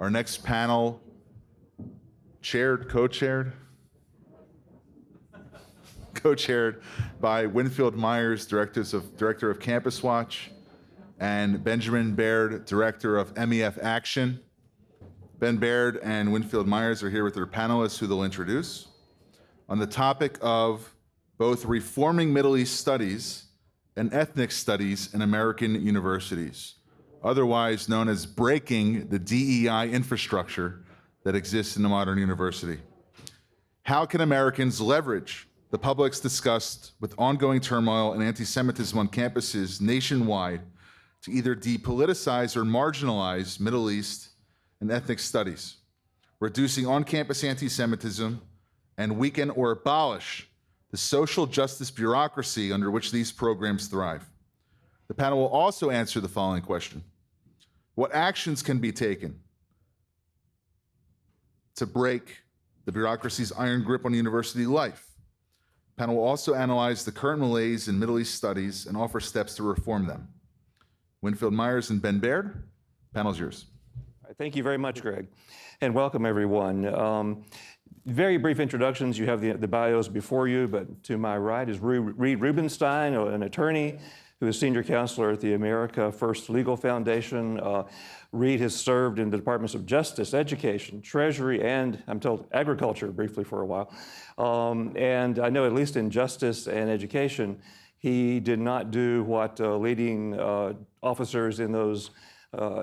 Our next panel, co-chaired by Winfield Myers, Director of Campus Watch, and Benjamin Baird, Director of MEF Action. Ben Baird and Winfield Myers are here with their panelists who they'll introduce on the topic of both reforming Middle East studies and ethnic studies in American universities, otherwise known as breaking the DEI infrastructure that exists in a modern university. How can Americans leverage the public's disgust with ongoing turmoil and anti-Semitism on campuses nationwide to either depoliticize or marginalize Middle East and ethnic studies, reducing on-campus anti-Semitism, and weaken or abolish the social justice bureaucracy under which these programs thrive? The panel will also answer the following question: what actions can be taken to break the bureaucracy's iron grip on university life? The panel will also analyze the current malaise in Middle East studies and offer steps to reform them. Winfield Myers and Ben Baird, panel's yours. Thank you very much, Greg, and welcome everyone. Very brief introductions. You have the bios before you, but to my right is Reed Rubenstein, an attorney who is senior counselor at the America First Legal Foundation. Reed has served in the Departments of Justice, Education, Treasury, and I'm told Agriculture briefly for a while. And I know at least in Justice and Education, he did not do what leading officers in those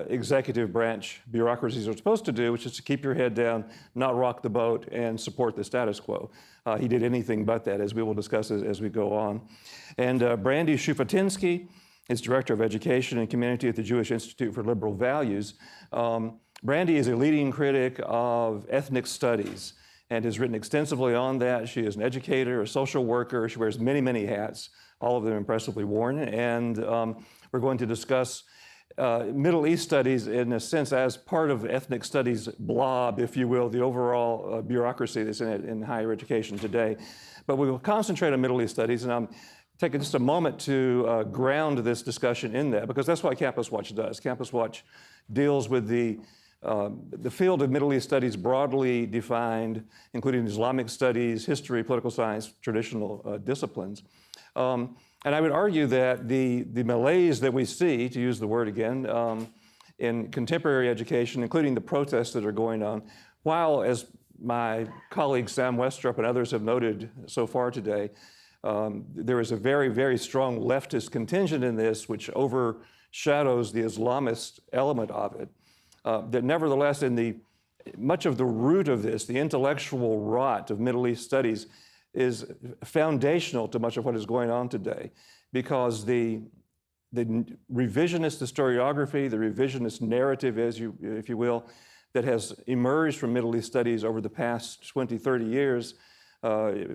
executive branch bureaucracies are supposed to do, which is to keep your head down, not rock the boat, and support the status quo. He did anything but that, as we will discuss as we go on. And Brandy Shufatinsky is Director of Education and Community at the Jewish Institute for Liberal Values. Brandy is a leading critic of ethnic studies and has written extensively on that. She is an educator, a social worker. She wears many, many hats, all of them impressively worn. And we're going to discuss Middle East studies in a sense as part of ethnic studies blob, if you will, the overall bureaucracy that's in higher education today. But we will concentrate on Middle East studies, and I'm taking just a moment to ground this discussion in that, because that's what Campus Watch does. Campus Watch deals with the field of Middle East studies broadly defined, including Islamic studies, history, political science, traditional disciplines. And I would argue that the malaise that we see, to use the word again, in contemporary education, including the protests that are going on, while, as my colleague Sam Westrup and others have noted so far today, there is a very, very strong leftist contingent in this which overshadows the Islamist element of it, that nevertheless, much of the root of this, the intellectual rot of Middle East studies, is foundational to much of what is going on today, because the revisionist historiography, the revisionist narrative, if you will, that has emerged from Middle East studies over the past 20, 30 years,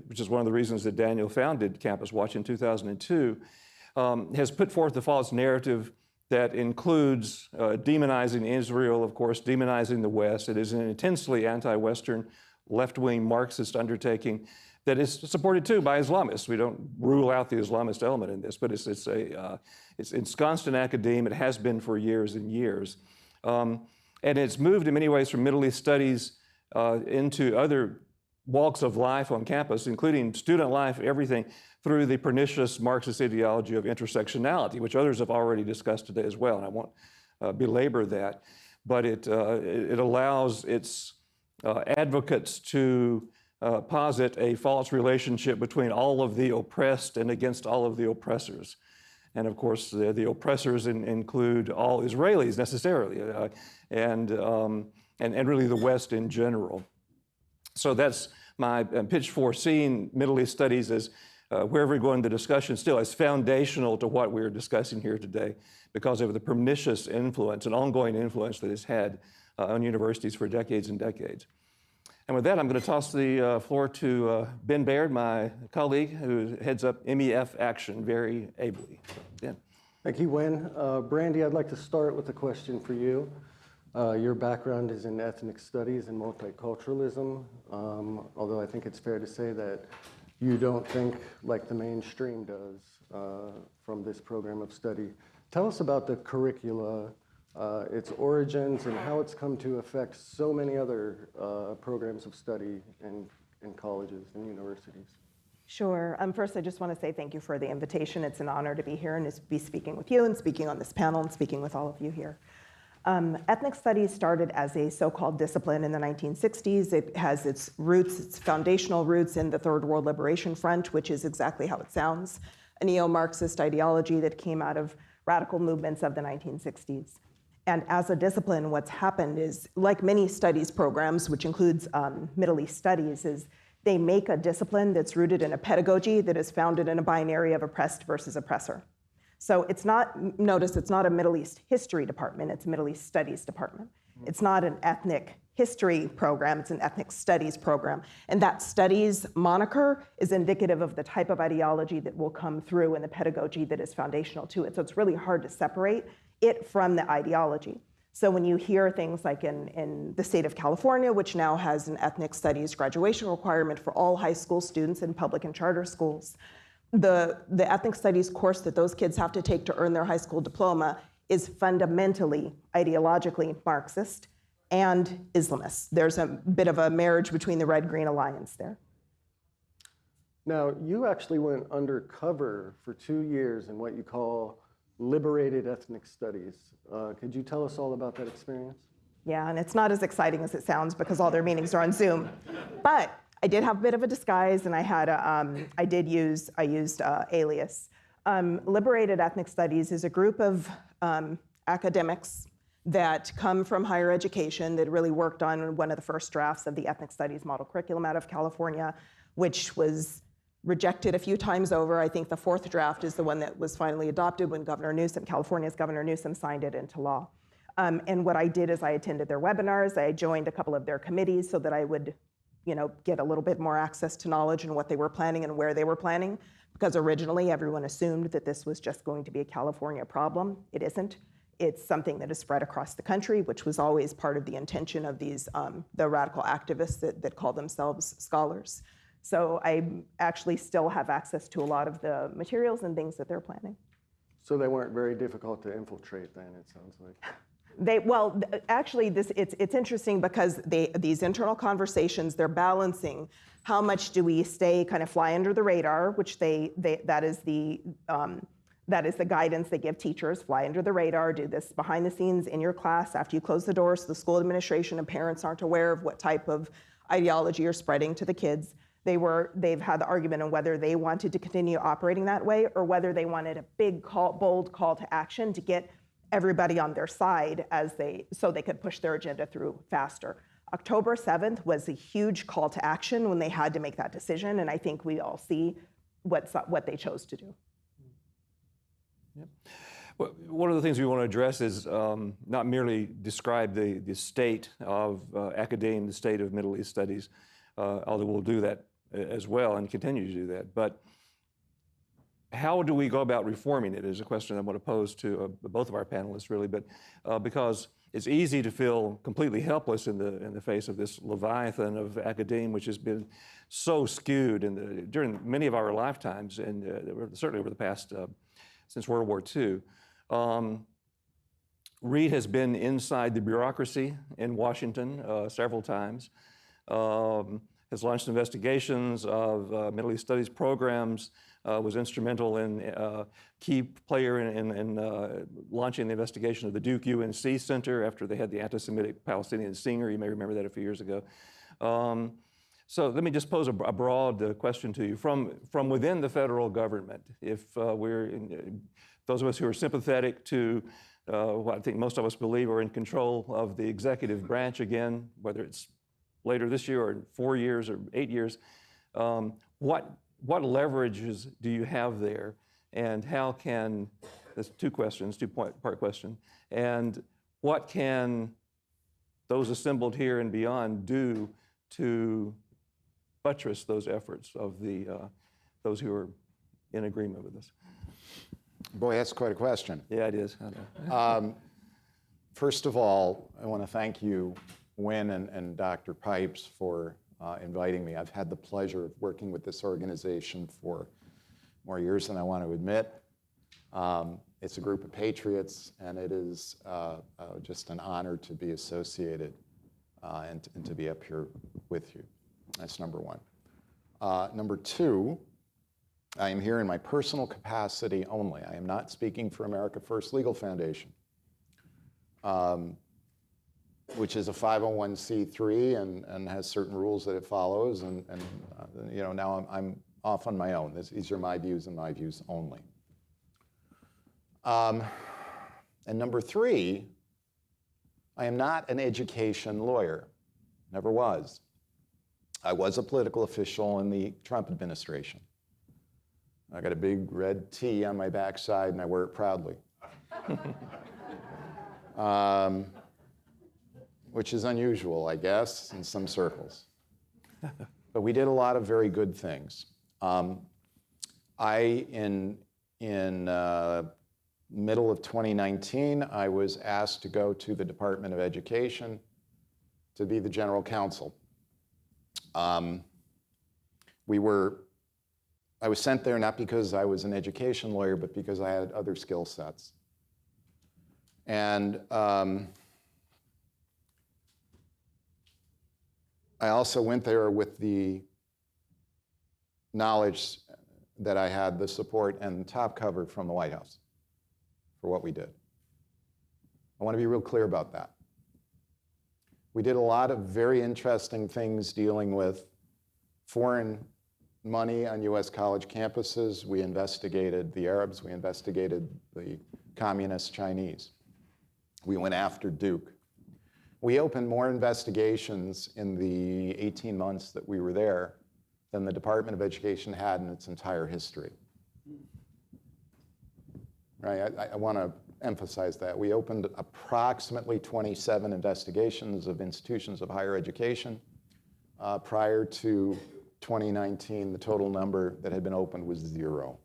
which is one of the reasons that Daniel founded Campus Watch in 2002, has put forth the false narrative that includes demonizing Israel, of course, demonizing the West. It is an intensely anti-Western, left-wing Marxist undertaking that is supported too by Islamists. We don't rule out the Islamist element in this, but it's ensconced in academia. It has been for years and years. And it's moved in many ways from Middle East studies into other walks of life on campus, including student life, everything, through the pernicious Marxist ideology of intersectionality, which others have already discussed today as well, and I won't belabor that. But it allows its advocates to posit a false relationship between all of the oppressed and against all of the oppressors. And of course, the oppressors include all Israelis necessarily, and really the West in general. So that's my pitch for seeing Middle East studies as wherever we go in the discussion still as foundational to what we're discussing here today, because of the pernicious influence and ongoing influence that it's had on universities for decades and decades. And with that, I'm going to toss the floor to Ben Baird, my colleague, who heads up MEF Action very ably. So, Ben. Thank you, Win. Brandy, I'd like to start with a question for you. Your background is in ethnic studies and multiculturalism, although I think it's fair to say that you don't think like the mainstream does from this program of study. Tell us about the curricula its origins, and how it's come to affect so many other programs of study in colleges and universities. Sure. First, I just want to say thank you for the invitation. It's an honor to be here and to be speaking with you and speaking on this panel and speaking with all of you here. Ethnic studies started as a so-called discipline in the 1960s. It has its roots, its foundational roots in the Third World Liberation Front, which is exactly how it sounds, a neo-Marxist ideology that came out of radical movements of the 1960s. And as a discipline, what's happened is, like many studies programs, which includes Middle East studies, is they make a discipline that's rooted in a pedagogy that is founded in a binary of oppressed versus oppressor. So it's not, notice it's not a Middle East history department, it's a Middle East studies department. It's not an ethnic history program, it's an ethnic studies program. And that studies moniker is indicative of the type of ideology that will come through and the pedagogy that is foundational to it. So it's really hard to separate it from the ideology. So when you hear things like in the state of California, which now has an ethnic studies graduation requirement for all high school students in public and charter schools, the ethnic studies course that those kids have to take to earn their high school diploma is fundamentally ideologically Marxist and Islamist. There's a bit of a marriage between the Red-Green Alliance there. Now, you actually went undercover for 2 years in what you call liberated ethnic studies. Could you tell us all about that experience? Yeah, and it's not as exciting as it sounds because all their meetings are on Zoom. But I did have a bit of a disguise, and I had I used alias. Liberated Ethnic Studies is a group of academics that come from higher education that really worked on one of the first drafts of the Ethnic Studies model curriculum out of California, which was rejected a few times over. I think the fourth draft is the one that was finally adopted when California's Governor Newsom signed it into law. And what I did is I attended their webinars. I joined a couple of their committees so that I would, get a little bit more access to knowledge and what they were planning and where they were planning. Because originally everyone assumed that this was just going to be a California problem. It isn't. It's something that is spread across the country, which was always part of the intention of these, the radical activists that call themselves scholars. So I actually still have access to a lot of the materials and things that they're planning. So they weren't very difficult to infiltrate then, it sounds like. Actually, it's interesting because these internal conversations, they're balancing how much do we stay kind of fly under the radar, which that is the guidance they give teachers, fly under the radar, do this behind the scenes in your class after you close the doors so the school administration and parents aren't aware of what type of ideology you're spreading to the kids. They've had the argument on whether they wanted to continue operating that way or whether they wanted a big bold call to action to get everybody on their side so they could push their agenda through faster. October 7th was a huge call to action when they had to make that decision, and I think we all see what they chose to do. Yep. Well, one of the things we want to address is not merely describe the state of academia, the state of Middle East studies, although we'll do that as well and continue to do that, but how do we go about reforming it is a question I want to pose to both of our panelists, really, but because it's easy to feel completely helpless in the face of this leviathan of academia, which has been so skewed during many of our lifetimes, and certainly over the past, since World War II. Reed has been inside the bureaucracy in Washington several times, has launched investigations of Middle East Studies programs, was instrumental in key player in launching the investigation of the Duke UNC Center after they had the anti-Semitic Palestinian singer. You may remember that a few years ago. So let me just pose a broad question to you. From within the federal government, if those of us who are sympathetic to what I think most of us believe are in control of the executive branch again, whether it's later this year or 4 years or 8 years, what leverages do you have there, and how can, that's two questions, two-part question, and what can those assembled here and beyond do to buttress those efforts of those who are in agreement with us? Boy, that's quite a question. Yeah, it is. First of all, I want to thank you, Wynn and Dr. Pipes, for inviting me. I've had the pleasure of working with this organization for more years than I want to admit. It's a group of patriots, and it is just an honor to be associated and to be up here with you. That's number one. Number two, I am here in my personal capacity only. I am not speaking for America First Legal Foundation, which is a 501c3 and has certain rules that it follows. And you know, now I'm off on my own. These are my views and my views only. And number three, I am not an education lawyer. Never was. I was a political official in the Trump administration. I got a big red T on my backside, and I wear it proudly. Which is unusual, I guess, in some circles. But we did a lot of very good things. In middle of 2019, I was asked to go to the Department of Education to be the general counsel. I was sent there not because I was an education lawyer, but because I had other skill sets. And I also went there with the knowledge that I had the support and top cover from the White House for what we did. I want to be real clear about that. We did a lot of very interesting things dealing with foreign money on US college campuses. We investigated the Arabs. We investigated the communist Chinese. We went after Duke. We opened more investigations in the 18 months that we were there than the Department of Education had in its entire history. Right? I want to emphasize that. We opened approximately 27 investigations of institutions of higher education. Prior to 2019, the total number that had been opened was 0.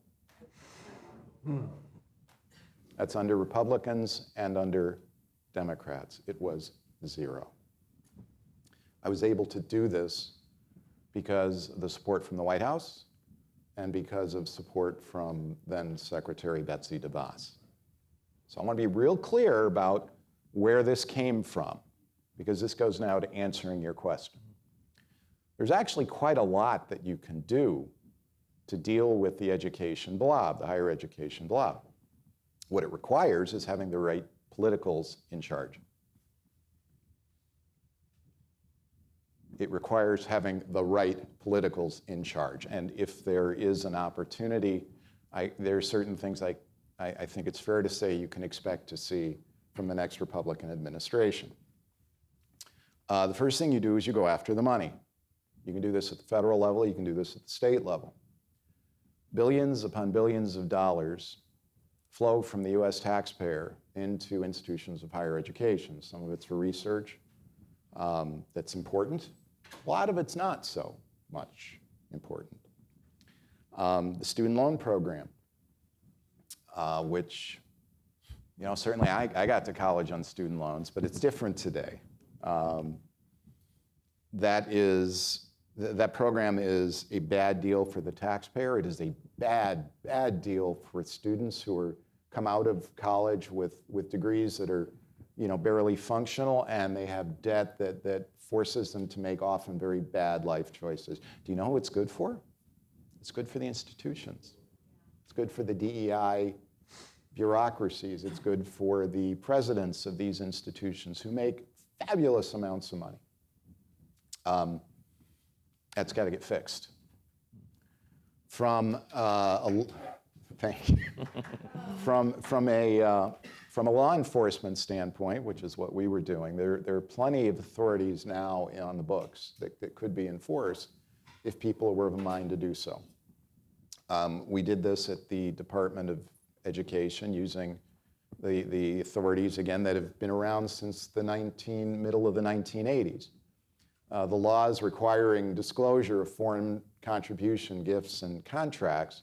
That's under Republicans and under Democrats. It was 0. I was able to do this because of the support from the White House and because of support from then Secretary Betsy DeVos. So I want to be real clear about where this came from, because this goes now to answering your question. There's actually quite a lot that you can do to deal with the education blob, the higher education blob. What it requires is having the right politicals in charge. It requires having the right politicals in charge. And if there is an opportunity, there are certain things I think it's fair to say you can expect to see from the next Republican administration. The first thing you do is you go after the money. You can do this at the federal level, you can do this at the state level. Billions upon billions of dollars flow from the US taxpayer into institutions of higher education. Some of it's for research that's important. A lot of it's not so much important. The student loan program, which, you know, certainly I got to college on student loans, but it's different today. That program is a bad deal for the taxpayer. It is a bad deal for students who come out of college with degrees that are, you know, barely functional, and they have debt that forces them to make often very bad life choices. Do you know who it's good for? It's good for the institutions. It's good for the DEI bureaucracies. It's good for the presidents of these institutions who make fabulous amounts of money. That's got to get fixed. From thank you. From a law enforcement standpoint, which is what we were doing, there are plenty of authorities now on the books that could be enforced if people were of a mind to do so. We did this at the Department of Education using the authorities, again, that have been around since the middle of the 1980s. The laws requiring disclosure of foreign contribution, gifts, and contracts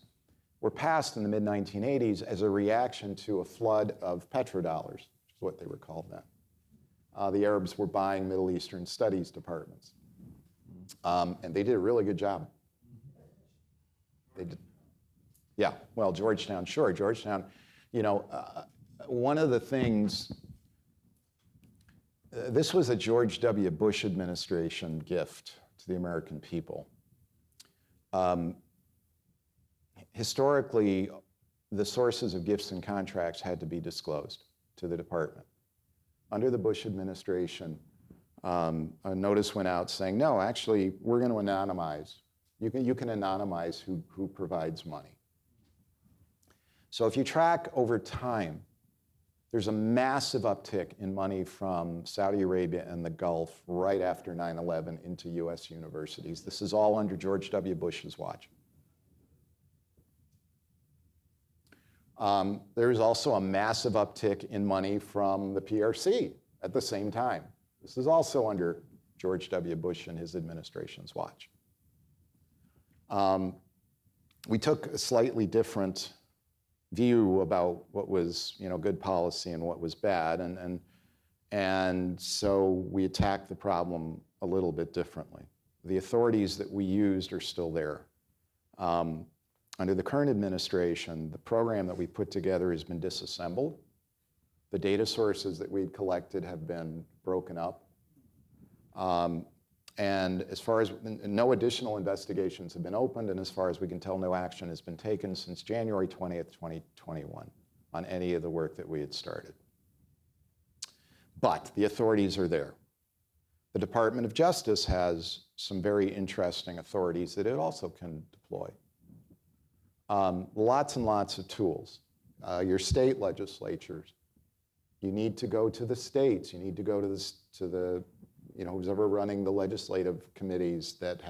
were passed in the mid-1980s as a reaction to a flood of petrodollars, which is what they were called then. The Arabs were buying Middle Eastern studies departments. And they did a really good job. They did. Yeah, well, Georgetown, sure. Georgetown You know, one of the things, this was a George W. Bush administration gift to the American people. Historically, the sources of gifts and contracts had to be disclosed to the department. Under the Bush administration, a notice went out saying, no, actually, we're going to anonymize. You can anonymize who provides money. So if you track over time, there's a massive uptick in money from Saudi Arabia and the Gulf right after 9/11 into US universities. This is all under George W. Bush's watch. There's also a massive uptick in money from the PRC at the same time. This is also under George W. Bush and his administration's watch. We took a slightly different view about what was, good policy and what was bad, and so we attacked the problem a little bit differently. The authorities that we used are still there. Under the current administration, the program that we put together has been disassembled. The data sources that we'd collected have been broken up. And as far as no additional investigations have been opened, and as far as we can tell, no action has been taken since January 20th, 2021 on any of the work that we had started. But the authorities are there. The Department of Justice has some very interesting authorities that it also can deploy. Lots and lots of tools. Your state legislatures. You need to go to the states. You need to go to the who's ever running the legislative committees that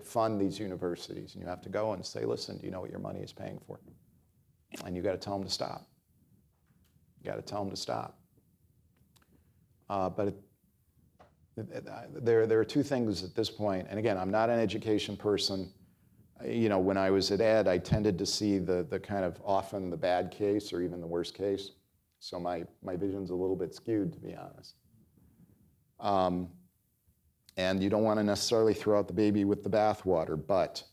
fund these universities. And you have to go and say, listen, do you know what your money is paying for? And you got to tell them to stop. You got to tell them to stop. But there are two things at this point. And again, I'm not an education person. When I was at Ed, I tended to see the kind of often the bad case or even the worst case. So my vision's a little bit skewed, to be honest. And you don't want to necessarily throw out the baby with the bathwater, but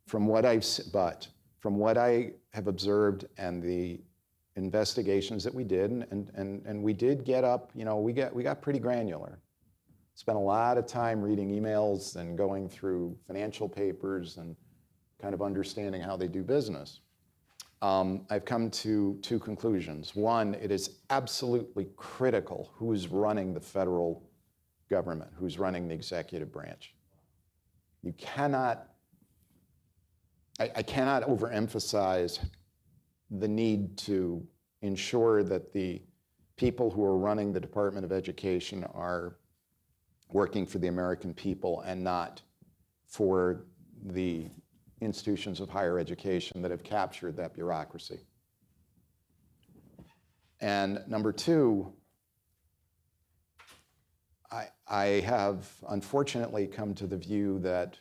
from what I have observed and the investigations that we did, and we did get up, we got pretty granular. Spent a lot of time reading emails and going through financial papers and kind of understanding how they do business. I've come to two conclusions. One, it is absolutely critical who is running the federal government, who's running the executive branch. You cannot, I cannot overemphasize the need to ensure that the people who are running the Department of Education are working for the American people and not for the institutions of higher education that have captured that bureaucracy. And number two, I have unfortunately come to the view that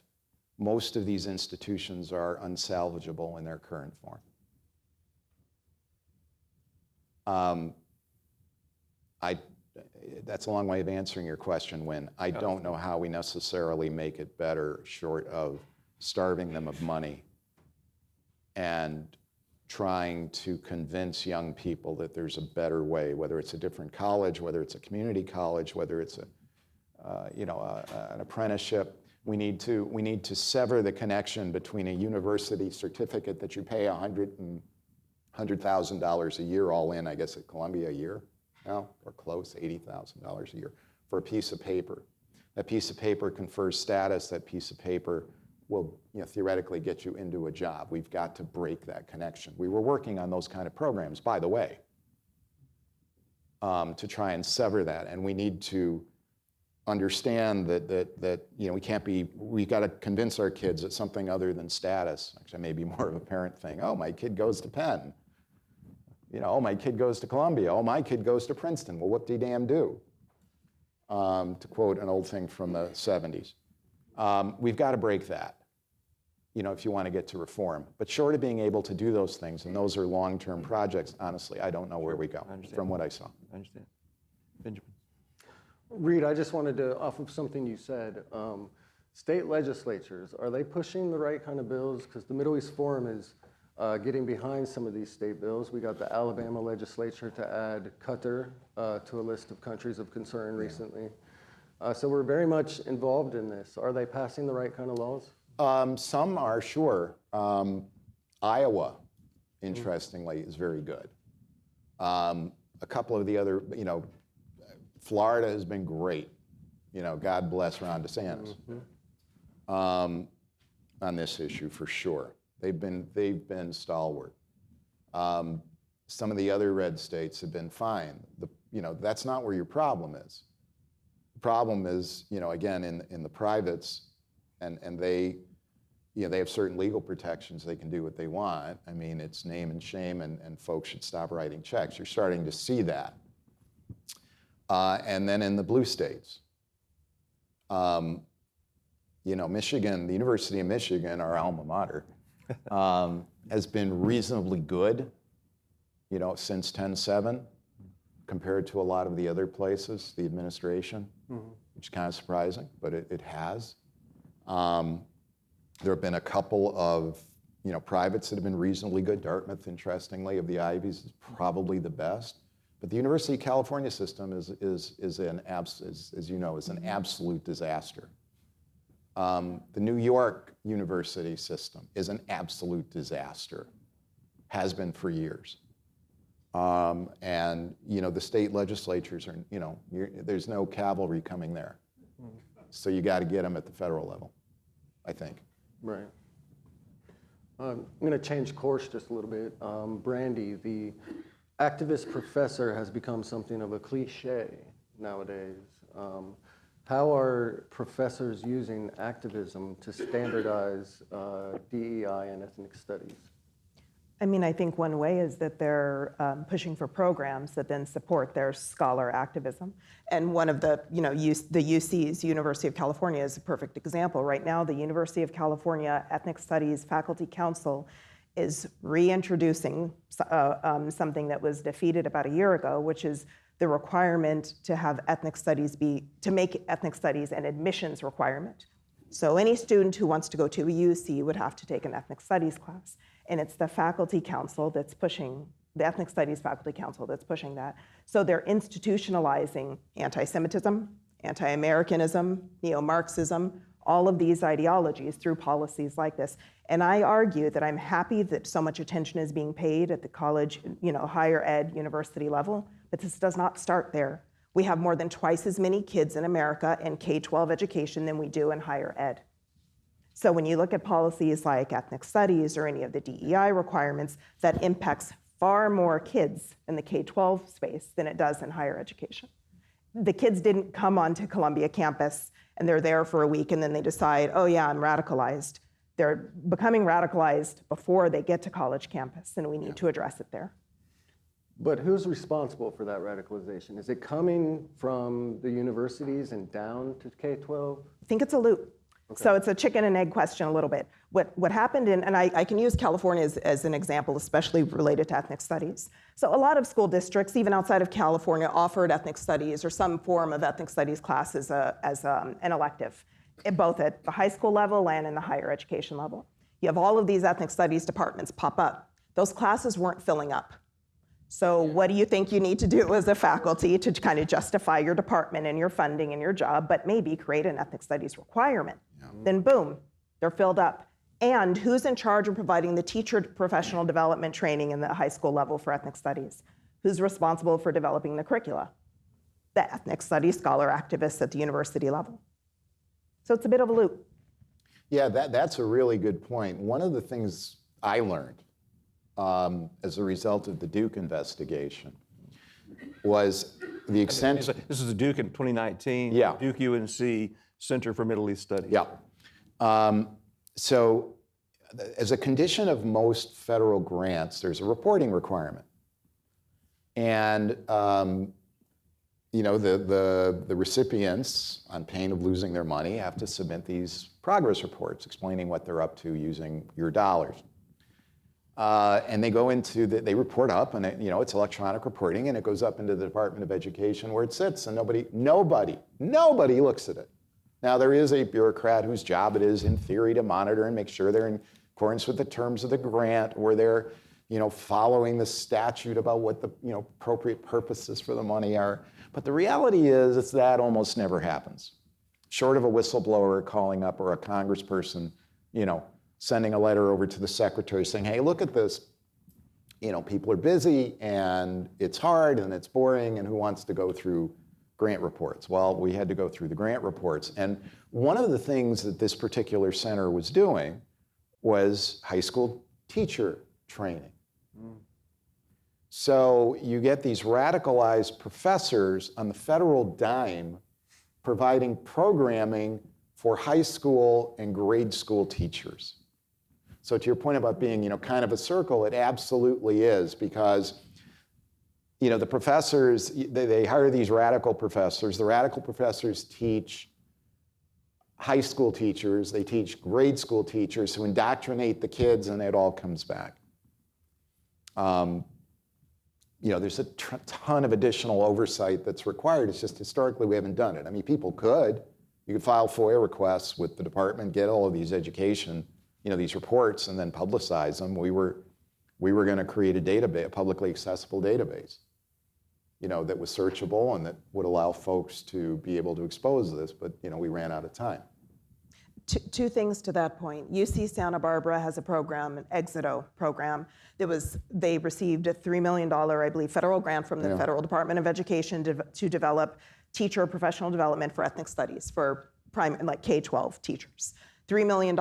most of these institutions are unsalvageable in their current form. That's a long way of answering your question, Wynn. I don't know how we necessarily make it better short of starving them of money and trying to convince young people that there's a better way, whether it's a different college, whether it's a community college, whether it's an apprenticeship. We need to sever the connection between a university certificate that you pay $100,000 a year all in, I guess at Columbia a year now, or close, $80,000 a year for a piece of paper. That piece of paper confers status. That piece of paper will theoretically get you into a job. We've got to break that connection. We were working on those kind of programs, by the way, to try and sever that. And we need to understand that we got to convince our kids that something other than status, actually maybe more of a parent thing. Oh, my kid goes to Penn. Oh, my kid goes to Columbia. Oh, my kid goes to Princeton. Well, whoop-de-damn do, to quote an old thing from the 70s. We've got to break that, if you want to get to reform. But short of being able to do those things, and those are long-term projects, honestly, I don't know where we go from what I saw. I understand. Benjamin. Reed, I just wanted to, off of something you said, state legislatures, are they pushing the right kind of bills? Because the Middle East Forum is getting behind some of these state bills. We got the Alabama legislature to add Qatar to a list of countries of concern recently. So we're very much involved in this. Are they passing the right kind of laws? Some are, sure. Iowa, interestingly, is very good. A couple of the other, Florida has been great. God bless Ron DeSantis on this issue for sure. They've been stalwart. Some of the other red states have been fine. That's not where your problem is. The problem is, again, in the privates, and they have certain legal protections. They can do what they want. I mean, it's name and shame, and folks should stop writing checks. You're starting to see that. And then in the blue states, Michigan, the University of Michigan, our alma mater, has been reasonably good, since 10/7, compared to a lot of the other places, the administration, which is kind of surprising, but it has. There have been a couple of privates that have been reasonably good. Dartmouth, interestingly, of the Ivies, is probably the best. But the University of California system is an absolute disaster. The New York University system is an absolute disaster, has been for years. And the state legislatures are, there's no cavalry coming there. So you got to get them at the federal level, I think. Right. I'm going to change course just a little bit. Brandy, the activist professor has become something of a cliche nowadays. How are professors using activism to standardize DEI and ethnic studies? I mean, I think one way is that they're pushing for programs that then support their scholar activism. And one of the, the UC's, University of California, is a perfect example. Right now, the University of California Ethnic Studies Faculty Council is reintroducing something that was defeated about a year ago, which is the requirement to have ethnic studies to make ethnic studies an admissions requirement. So any student who wants to go to a UC would have to take an ethnic studies class. And it's the faculty council that's pushing, the Ethnic Studies Faculty Council that's pushing that. So they're institutionalizing anti-Semitism, anti-Americanism, neo-Marxism, all of these ideologies through policies like this. And I argue that I'm happy that so much attention is being paid at the college, higher ed, university level, but this does not start there. We have more than twice as many kids in America in K-12 education than we do in higher ed. So when you look at policies like ethnic studies or any of the DEI requirements, that impacts far more kids in the K-12 space than it does in higher education. The kids didn't come onto Columbia campus and they're there for a week and then they decide, oh yeah, I'm radicalized. They're becoming radicalized before they get to college campus, and we need to address it there. But who's responsible for that radicalization? Is it coming from the universities and down to K-12? I think it's a loop. Okay. So it's a chicken and egg question a little bit. What happened and I can use California as an example, especially related to ethnic studies. So a lot of school districts, even outside of California, offered ethnic studies or some form of ethnic studies class as an elective, both at the high school level and in the higher education level. You have all of these ethnic studies departments pop up. Those classes weren't filling up. So what do you think you need to do as a faculty to kind of justify your department and your funding and your job, but maybe create an ethnic studies requirement? Yeah. Then boom, they're filled up. And who's in charge of providing the teacher professional development training in the high school level for ethnic studies? Who's responsible for developing the curricula? The ethnic studies scholar activists at the university level. So it's a bit of a loop. Yeah, that's a really good point. One of the things I learned as a result of the Duke investigation was the extent... This is the Duke in 2019, yeah. Duke UNC Center for Middle East Studies. Yeah. So as a condition of most federal grants, there's a reporting requirement. And the recipients, on pain of losing their money, have to submit these progress reports explaining what they're up to using your dollars. And they go into, they report up, and it's electronic reporting, and it goes up into the Department of Education where it sits, and nobody looks at it. Now, there is a bureaucrat whose job it is, in theory, to monitor and make sure they're accordance with the terms of the grant, or they're, following the statute about what the, appropriate purposes for the money are. But the reality is that almost never happens. Short of a whistleblower calling up or a congressperson, sending a letter over to the secretary saying, hey, look at this. People are busy and it's hard and it's boring, and who wants to go through grant reports? Well, we had to go through the grant reports. And one of the things that this particular center was doing was high school teacher training. So you get these radicalized professors on the federal dime providing programming for high school and grade school teachers. So to your point about being, kind of a circle, it absolutely is, because, the professors, they hire these radical professors. The radical professors teach high school teachers, they teach grade school teachers who indoctrinate the kids, and it all comes back. There's a ton of additional oversight that's required. It's just historically we haven't done it. I mean, people could. You could file FOIA requests with the department, get all of these education, these reports, and then publicize them. We were going to create a database, a publicly accessible database, that was searchable and that would allow folks to be able to expose this, but, we ran out of time. Two things to that point. UC Santa Barbara has a program, an Exito program. They received a $3 million, I believe, federal grant from the Federal Department of Education to develop teacher professional development for ethnic studies for K-12 teachers. $3 million.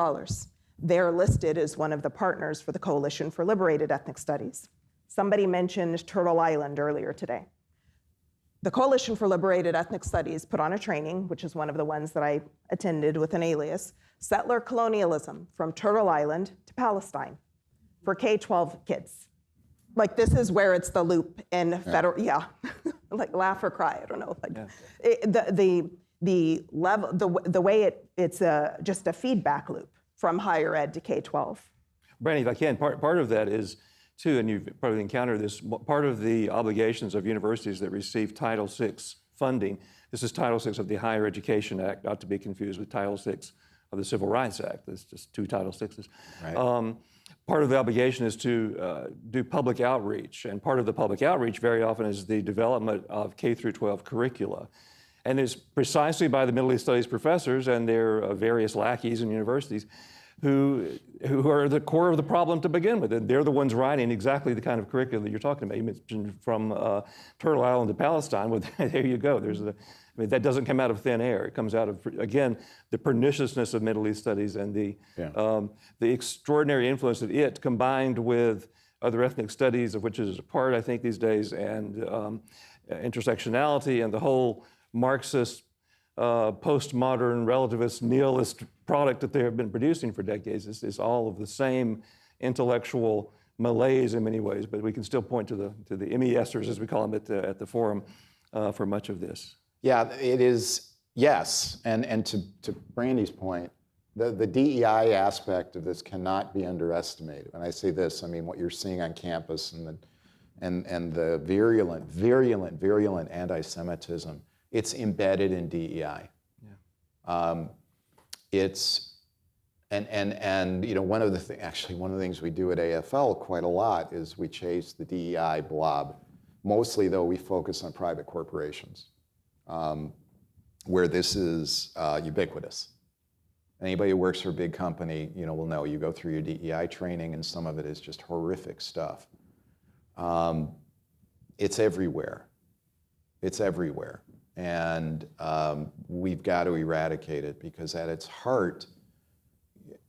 They're listed as one of the partners for the Coalition for Liberated Ethnic Studies. Somebody mentioned Turtle Island earlier today. The Coalition for Liberated Ethnic Studies put on a training, which is one of the ones that I attended with an alias, Settler Colonialism from Turtle Island to Palestine for K-12 kids. This is where it's the loop in federal, laugh or cry, I don't know. The level, the way it's just a feedback loop from higher ed to K-12. Brandy, if I can, part of that is, too, and you've probably encountered this, part of the obligations of universities that receive Title VI funding, this is Title VI of the Higher Education Act, not to be confused with Title VI of the Civil Rights Act. There's just two Title VIs. Right. Part of the obligation is to do public outreach, and part of the public outreach very often is the development of K through 12 curricula. And it's precisely by the Middle East Studies professors and their various lackeys in universities who are the core of the problem to begin with. And they're the ones writing exactly the kind of curriculum that you're talking about. You mentioned from Turtle Island to Palestine. Well, there you go. That doesn't come out of thin air. It comes out of, again, the perniciousness of Middle East studies and the extraordinary influence that it, combined with other ethnic studies, of which it is a part, I think, these days, and intersectionality and the whole Marxist, postmodern, relativist, nihilist product that they have been producing for decades is all of the same intellectual malaise in many ways, but we can still point to the MESers, as we call them at the forum, for much of this. Yeah, it is, yes, and to Brandy's point, the DEI aspect of this cannot be underestimated. When I say this, I mean what you're seeing on campus and the virulent anti-Semitism. It's embedded in DEI. Yeah. It's one of the things we do at AFL quite a lot is we chase the DEI blob. Mostly, though, we focus on private corporations, where this is ubiquitous. Anybody who works for a big company, will know. You go through your DEI training, and some of it is just horrific stuff. It's everywhere. It's everywhere. And we've got to eradicate it, because at its heart,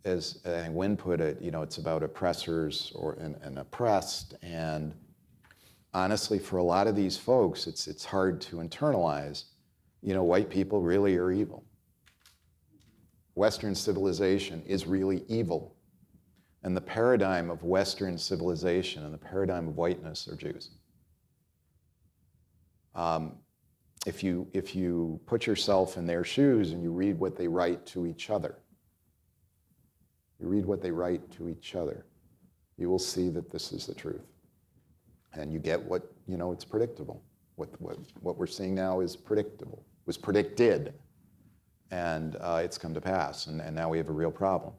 as I think Wynn put it, it's about oppressors and oppressed. And honestly, for a lot of these folks, it's hard to internalize. White people really are evil. Western civilization is really evil. And the paradigm of Western civilization and the paradigm of whiteness are Jews. If you put yourself in their shoes and you read what they write to each other, you will see that this is the truth. And you get what, it's predictable. What we're seeing now is predictable, was predicted, and it's come to pass, and now we have a real problem.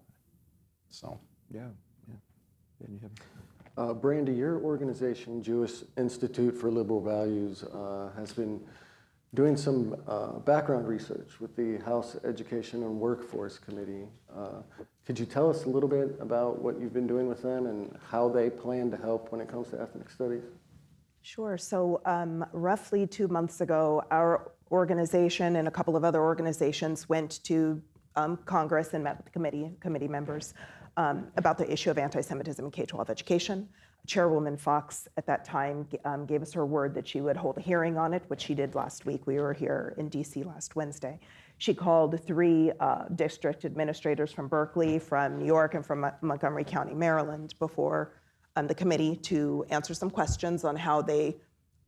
So. Yeah. And you have Brandy, your organization, Jewish Institute for Liberal Values, has been doing some background research with the House Education and Workforce Committee. Could you tell us a little bit about what you've been doing with them and how they plan to help when it comes to ethnic studies? Sure. So roughly 2 months ago, our organization and a couple of other organizations went to Congress and met with the committee members about the issue of anti-Semitism in K-12 education. Chairwoman Fox at that time gave us her word that she would hold a hearing on it, which she did last week. We were here in DC last Wednesday. She called 3 district administrators from Berkeley, from New York, and from Montgomery County, Maryland, before the committee to answer some questions on how they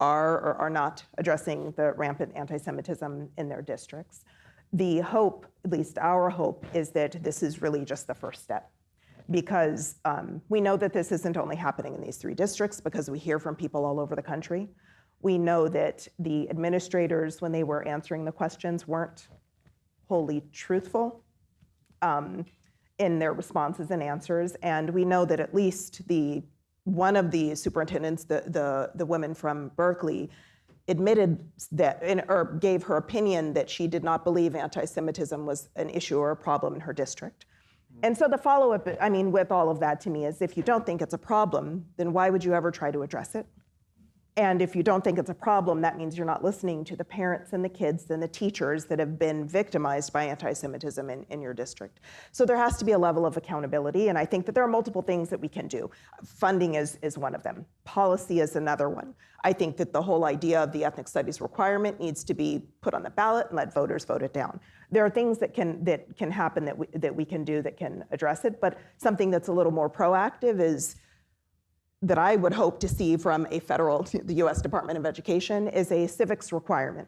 are or are not addressing the rampant anti-Semitism in their districts. The hope, at least our hope, is that this is really just the first step, because we know that this isn't only happening in these 3 districts, because we hear from people all over the country. We know that the administrators, when they were answering the questions, weren't wholly truthful in their responses and answers. And we know that at least one of the superintendents, the woman from Berkeley, admitted that, or gave her opinion that she did not believe anti-Semitism was an issue or a problem in her district. And so the follow-up, I mean, with all of that to me is, if you don't think it's a problem, then why would you ever try to address it? And if you don't think it's a problem, that means you're not listening to the parents and the kids and the teachers that have been victimized by anti-Semitism in your district. So there has to be a level of accountability, and I think that there are multiple things that we can do. Funding is one of them. Policy is another one. I think that the whole idea of the ethnic studies requirement needs to be put on the ballot and let voters vote it down. There are things that can happen that we can do that can address it, but something that's a little more proactive is, that I would hope to see from the U.S. Department of Education, is a civics requirement.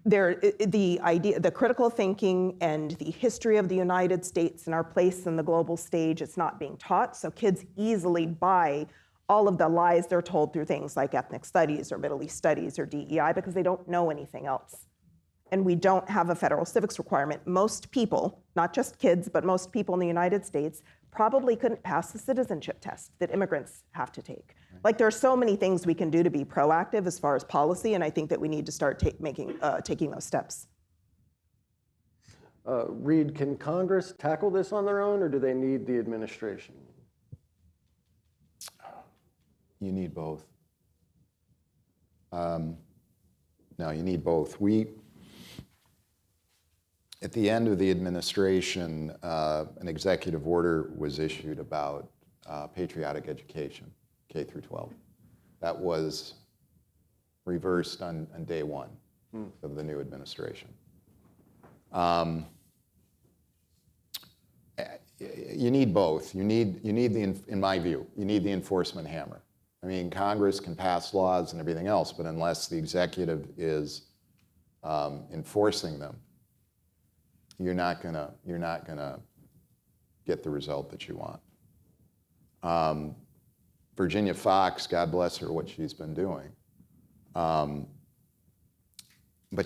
The critical thinking and the history of the United States and our place in the global stage, it's not being taught, so kids easily buy all of the lies they're told through things like ethnic studies or Middle East studies or DEI, because they don't know anything else. And we don't have a federal civics requirement. Most people, not just kids, but most people in the United States probably couldn't pass the citizenship test that immigrants have to take. Right. Like, there are so many things we can do to be proactive as far as policy, and I think that we need to start taking those steps. Reed, can Congress tackle this on their own, or do they need the administration? You need both. No, you need both. At the end of the administration, an executive order was issued about patriotic education, K through 12. That was reversed on day 1 of the new administration. You need both. You need in my view, you need the enforcement hammer. I mean, Congress can pass laws and everything else, but unless the executive is enforcing them, you're not gonna get the result that you want. Virginia Fox, God bless her, what she's been doing. But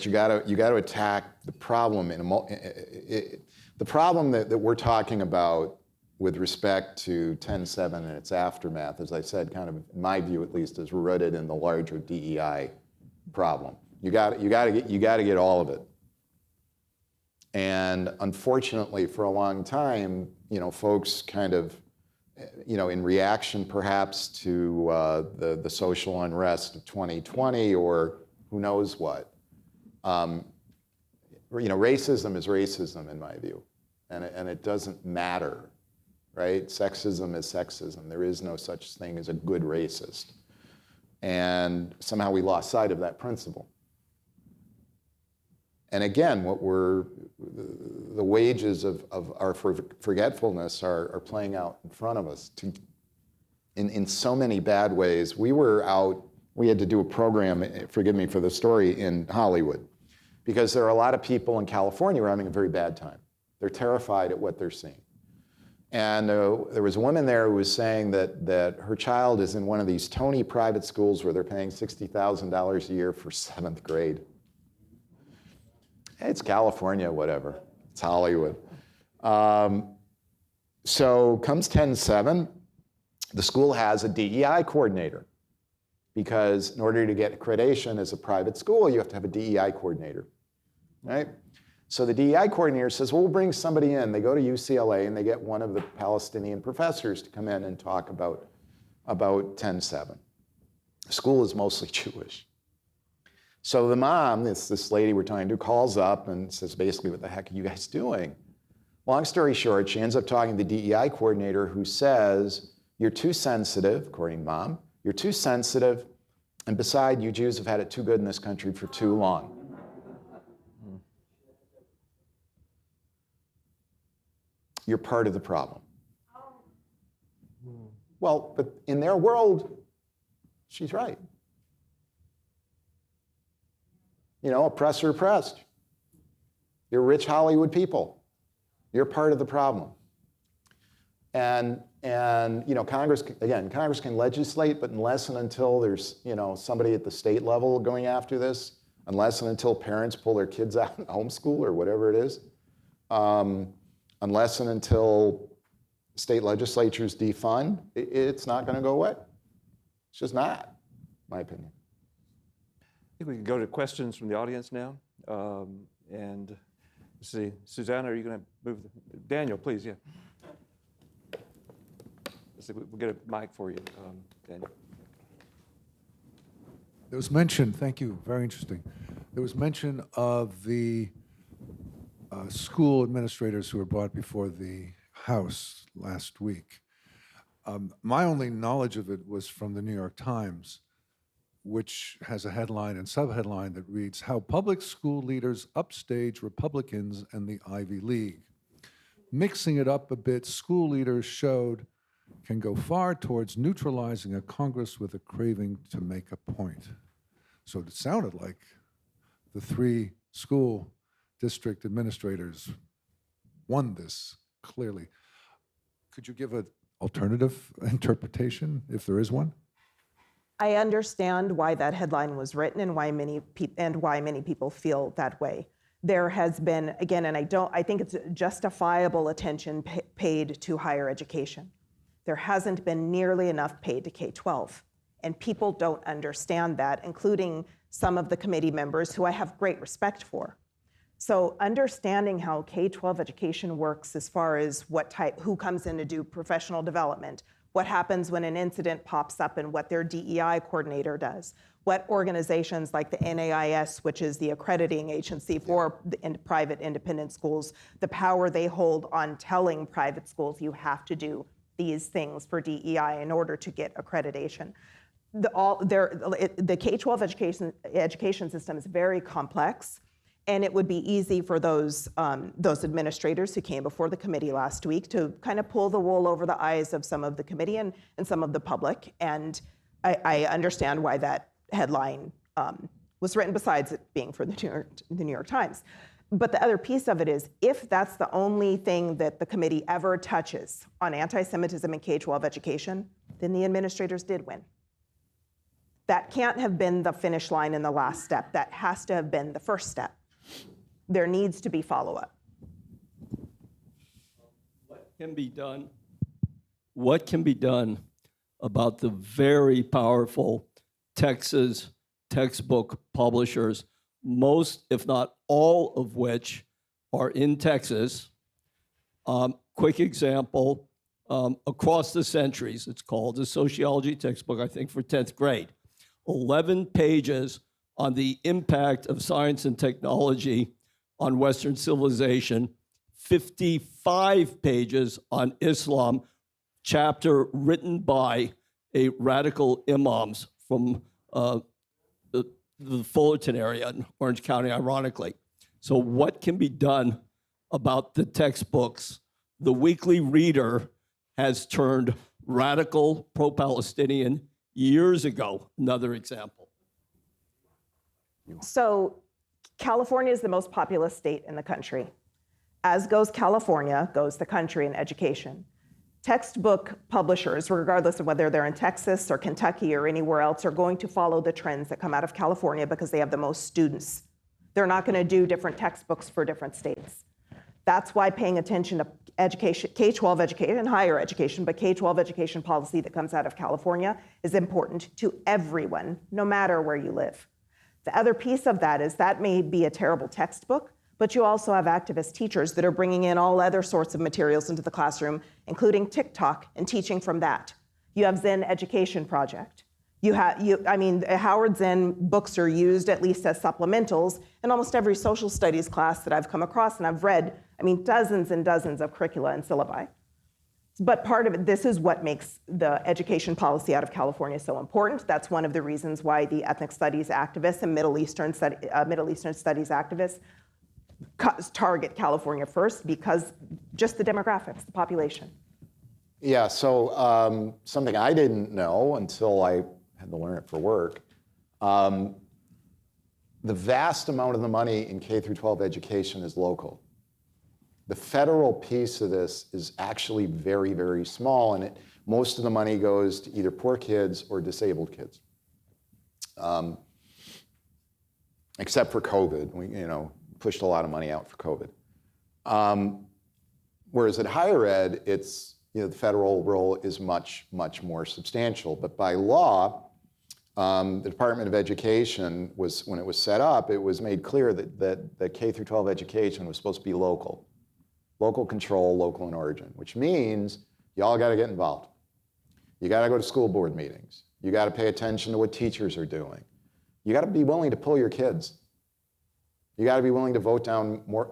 you got to attack the problem the problem that we're talking about with respect to 10-7 and its aftermath, as I said, kind of in my view at least, is rooted in the larger DEI problem. You got to get all of it. And unfortunately, for a long time, folks kind of, in reaction perhaps to the social unrest of 2020 or who knows what, racism is racism in my view, and it doesn't matter, right? Sexism is sexism. There is no such thing as a good racist, and somehow we lost sight of that principle. And again, the wages of our forgetfulness are playing out in front of us in so many bad ways. We had to do a program, forgive me for the story, in Hollywood, because there are a lot of people in California who are having a very bad time. They're terrified at what they're seeing. And there was a woman there who was saying that her child is in one of these Tony private schools where they're paying $60,000 a year for 7th grade. It's California, whatever. It's Hollywood. So comes 10/7, the school has a DEI coordinator, because in order to get accreditation as a private school, you have to have a DEI coordinator, right? So the DEI coordinator says, well, we'll bring somebody in. They go to UCLA and they get one of the Palestinian professors to come in and talk about 10/7. The school is mostly Jewish. So the mom, this lady we're talking to, calls up and says, basically, what the heck are you guys doing? Long story short, she ends up talking to the DEI coordinator, who says, you're too sensitive, according to mom, you're too sensitive, and besides, you Jews have had it too good in this country for too long. You're part of the problem. Well, but in their world, she's right. You know, oppressor oppressed. You're rich Hollywood people. You're part of the problem. And you know, Congress can legislate, but unless and until there's, you know, somebody at the state level going after this, unless and until parents pull their kids out and homeschool or whatever it is, unless and until state legislatures defund, it's not going to go away. It's just not, in my opinion. I think we can go to questions from the audience now. And let's see, Susanna, are you going to move? Daniel, please, yeah. Let's see, we'll get a mic for you, Daniel. There was mention, thank you, very interesting. There was mention of the school administrators who were brought before the House last week. My only knowledge of it was from the New York Times, which has a headline and subheadline that reads, How Public School Leaders Upstage Republicans and the Ivy League. Mixing it up a bit, school leaders showed can go far towards neutralizing a Congress with a craving to make a point. So it sounded like the 3 school district administrators won this clearly. Could you give an alternative interpretation, if there is one? I understand why that headline was written and why many people feel that way. There has been, again, and I think it's justifiable attention paid to higher education. There hasn't been nearly enough paid to K-12, and people don't understand that, including some of the committee members who I have great respect for. So understanding how K-12 education works as far as who comes in to do professional development, what happens when an incident pops up and what their DEI coordinator does, what organizations like the NAIS, which is the accrediting agency for private independent schools, the power they hold on telling private schools you have to do these things for DEI in order to get accreditation. The K-12 education system is very complex, and it would be easy for those administrators who came before the committee last week to kind of pull the wool over the eyes of some of the committee and some of the public. And I understand why that headline was written, besides it being for the New York Times. But the other piece of it is, if that's the only thing that the committee ever touches on anti-Semitism in K-12 education, then the administrators did win. That can't have been the finish line in the last step. That has to have been the first step. There needs to be follow-up. What can be done? What can be done about the very powerful Texas textbook publishers, most, if not all of which are in Texas? Quick example, Across the Centuries, it's called, a sociology textbook, I think, for 10th grade. 11 pages on the impact of science and technology on Western civilization, 55 pages on Islam, chapter written by a radical imams from the Fullerton area in Orange County, ironically. So what can be done about the textbooks? The Weekly Reader has turned radical pro-Palestinian years ago, another example. So California is the most populous state in the country. As goes California, goes the country in education. Textbook publishers, regardless of whether they're in Texas or Kentucky or anywhere else, are going to follow the trends that come out of California because they have the most students. They're not going to do different textbooks for different states. That's why paying attention to education, K-12 education, and higher education, but K-12 education policy that comes out of California is important to everyone, no matter where you live. The other piece of that is that may be a terrible textbook, but you also have activist teachers that are bringing in all other sorts of materials into the classroom, including TikTok and teaching from that. You have Zen Education Project. Howard Zen books are used at least as supplementals in almost every social studies class that I've come across, and I've read, dozens and dozens of curricula and syllabi. But part of it, this is what makes the education policy out of California so important. That's one of the reasons why the ethnic studies activists and Middle Eastern studies activists target California first, because just the demographics, the population. Yeah, so something I didn't know until I had to learn it for work. The vast amount of the money in K through 12 education is local. The federal piece of this is actually very, very small, and most of the money goes to either poor kids or disabled kids. Except for COVID, we pushed a lot of money out for COVID. Whereas at higher ed, it's the federal role is much, much more substantial. But by law, the Department of Education when it was set up, it was made clear that K through 12 education was supposed to be local. Local control, local in origin, which means y'all got to get involved. You got to go to school board meetings. You got to pay attention to what teachers are doing. You got to be willing to pull your kids. You got to be willing to vote down more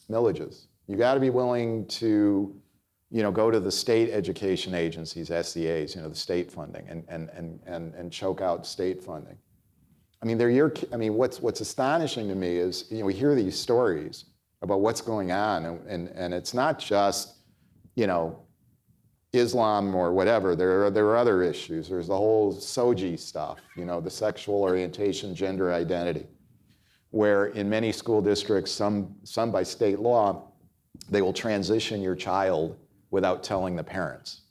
millages. You got to be willing to, go to the state education agencies, SEAs, the state funding, and choke out state funding. What's astonishing to me is, we hear these stories about what's going on, and it's not just, Islam or whatever. There are other issues. There's the whole SOGI stuff, the sexual orientation, gender identity, where in many school districts, some by state law, they will transition your child without telling the parents.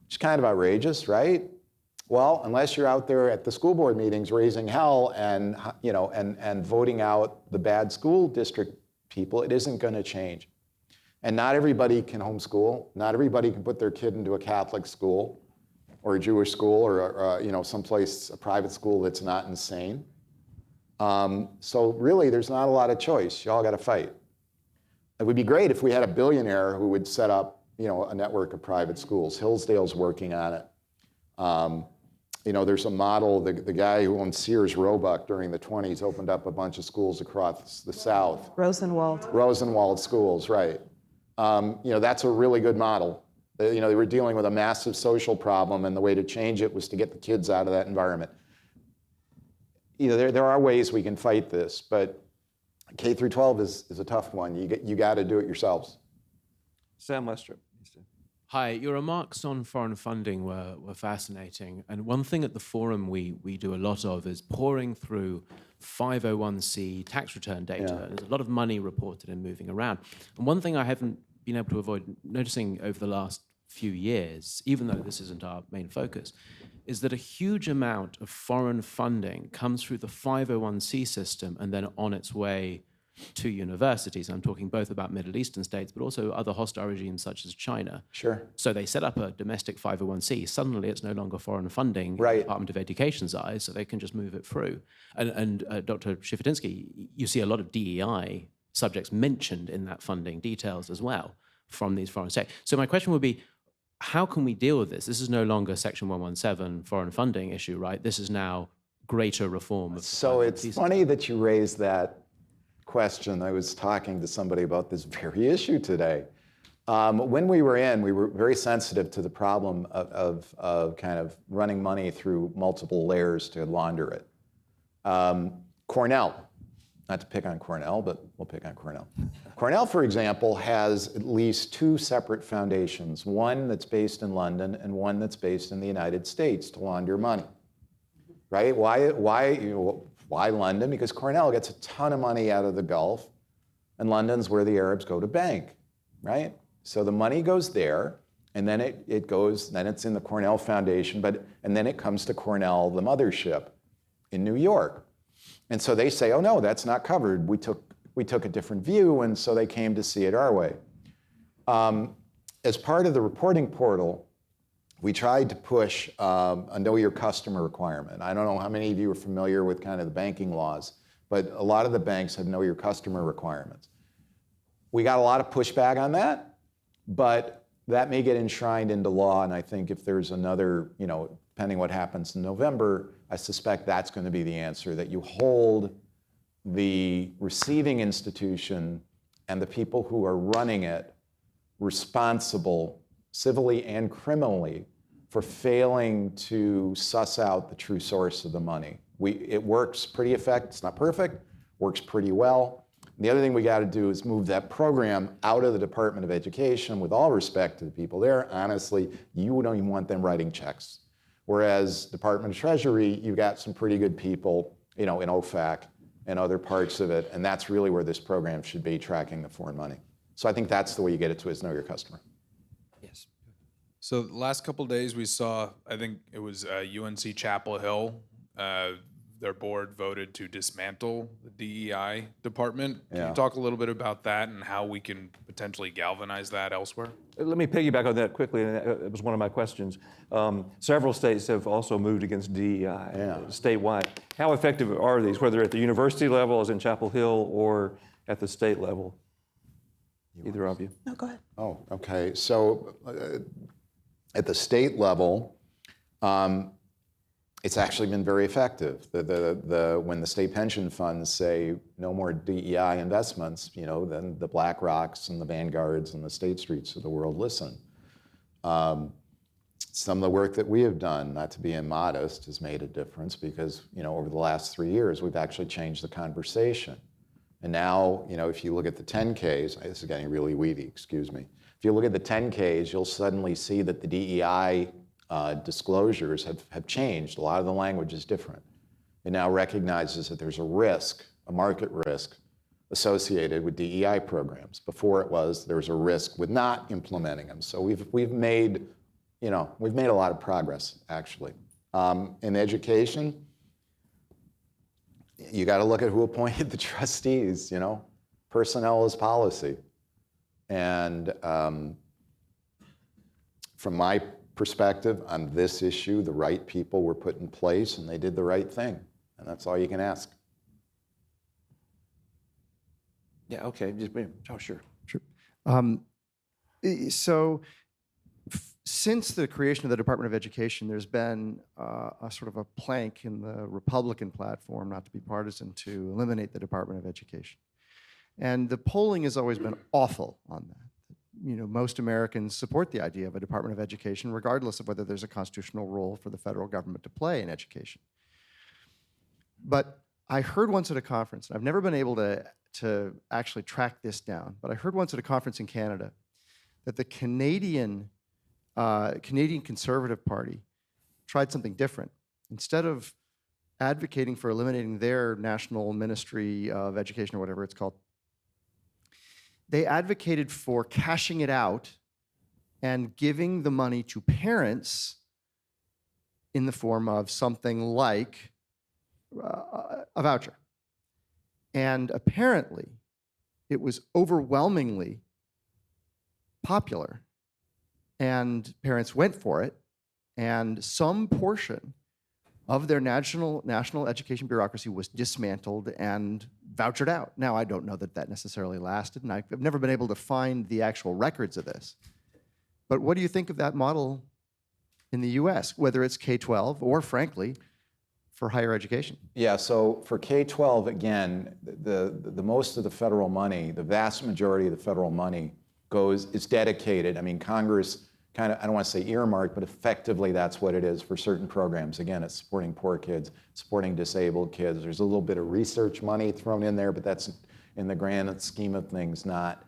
It's kind of outrageous, right? Well, unless you're out there at the school board meetings raising hell and voting out the bad school district people, it isn't going to change. And not everybody can homeschool. Not everybody can put their kid into a Catholic school or a Jewish school or someplace, a private school that's not insane. So really, there's not a lot of choice. Y'all got to fight. It would be great if we had a billionaire who would set up, a network of private schools. Hillsdale's working on it. There's a model, the guy who owned Sears Roebuck during the 20s opened up a bunch of schools across the South. Rosenwald schools, right. That's a really good model. They were dealing with a massive social problem, and the way to change it was to get the kids out of that environment. There are ways we can fight this, but K through 12 is a tough one. You got to do it yourselves. Sam Westrup. Hi, your remarks on foreign funding were fascinating. And one thing at the forum we do a lot of is pouring through 501c tax return data. Yeah. There's a lot of money reported and moving around. And one thing I haven't been able to avoid noticing over the last few years, even though this isn't our main focus, is that a huge amount of foreign funding comes through the 501c system and then on its way to universities. I'm talking both about Middle Eastern states, but also other hostile regimes such as China. Sure. So they set up a domestic 501c. Suddenly it's no longer foreign funding Right. in the Department of Education's eyes, so they can just move it through. And Dr. Shifutinsky, you see a lot of DEI subjects mentioned in that funding details as well from these foreign states. So my question would be, how can we deal with this? This is no longer Section 117 foreign funding issue, right? This is now greater reform of the So it's 501c funny that you raised that question. I was talking to somebody about this very issue today. When we were very sensitive to the problem of kind of running money through multiple layers to launder it. Cornell, not to pick on Cornell, but we'll pick on Cornell. Cornell, for example, has at least two separate foundations, one that's based in London and one that's based in the United States to launder money, right? Why London? Because Cornell gets a ton of money out of the Gulf, and London's where the Arabs go to bank, right? So the money goes there, and then then it's in the Cornell Foundation, and then it comes to Cornell, the mothership, in New York. And so they say, oh no, that's not covered. We took a different view, and so they came to see it our way. As part of the reporting portal, we tried to push a know your customer requirement. I don't know how many of you are familiar with kind of the banking laws, but a lot of the banks have know your customer requirements. We got a lot of pushback on that, but that may get enshrined into law, and I think if there's another, depending what happens in November, I suspect that's going to be the answer, that you hold the receiving institution and the people who are running it responsible civilly and criminally for failing to suss out the true source of the money. It works pretty effective. It's not perfect, works pretty well. The other thing we got to do is move that program out of the Department of Education. With all respect to the people there, honestly, you don't even want them writing checks. Whereas Department of Treasury, you've got some pretty good people, in OFAC and other parts of it, and that's really where this program should be, tracking the foreign money. So I think that's the way you get it to, is know your customer. Yes. So the last couple of days we saw, I think it was UNC Chapel Hill, their board voted to dismantle the DEI department. Can you talk a little bit about that and how we can potentially galvanize that elsewhere? Let me piggyback on that quickly. It was one of my questions. Several states have also moved against DEI statewide. How effective are these, whether at the university level, as in Chapel Hill, or at the state level? Either of you. No, go ahead. Oh, okay. So at the state level, it's actually been very effective. When the state pension funds say no more DEI investments, then the BlackRocks and the Vanguards and the State Streets of the world listen. Some of the work that we have done, not to be immodest, has made a difference because, over the last 3 years, we've actually changed the conversation. And now, if you look at the 10Ks, this is getting really weedy, excuse me. If you look at the 10Ks, you'll suddenly see that the DEI disclosures have changed. A lot of the language is different. It now recognizes that there's a risk, a market risk, associated with DEI programs. Before it was, there was a risk with not implementing them. So we've made a lot of progress, actually. In education, you got to look at who appointed the trustees. Personnel is policy. And from my perspective on this issue, the right people were put in place and they did the right thing. And that's all you can ask. Yeah, okay. Oh, sure. Sure. Since the creation of the Department of Education, there's been a sort of a plank in the Republican platform, not to be partisan, to eliminate the Department of Education. And the polling has always been awful on that. Most Americans support the idea of a Department of Education, regardless of whether there's a constitutional role for the federal government to play in education. But I heard once at a conference, and I've never been able to actually track this down, but I heard once at a conference in Canada that the Canadian Conservative Party tried something different. Instead of advocating for eliminating their National Ministry of Education, or whatever it's called, they advocated for cashing it out and giving the money to parents in the form of something like a voucher. And apparently, it was overwhelmingly popular, and parents went for it, and some portion of their national education bureaucracy was dismantled and vouchered out. Now, I don't know that necessarily lasted, and I've never been able to find the actual records of this. But what do you think of that model in the US, whether it's K-12 or, frankly, for higher education? Yeah, so for K-12, again, the most of the federal money, the vast majority of the federal money is dedicated. I mean, Congress kind of, I don't want to say earmarked, but effectively that's what it is for certain programs. Again, it's supporting poor kids, supporting disabled kids. There's a little bit of research money thrown in there, but that's in the grand scheme of things not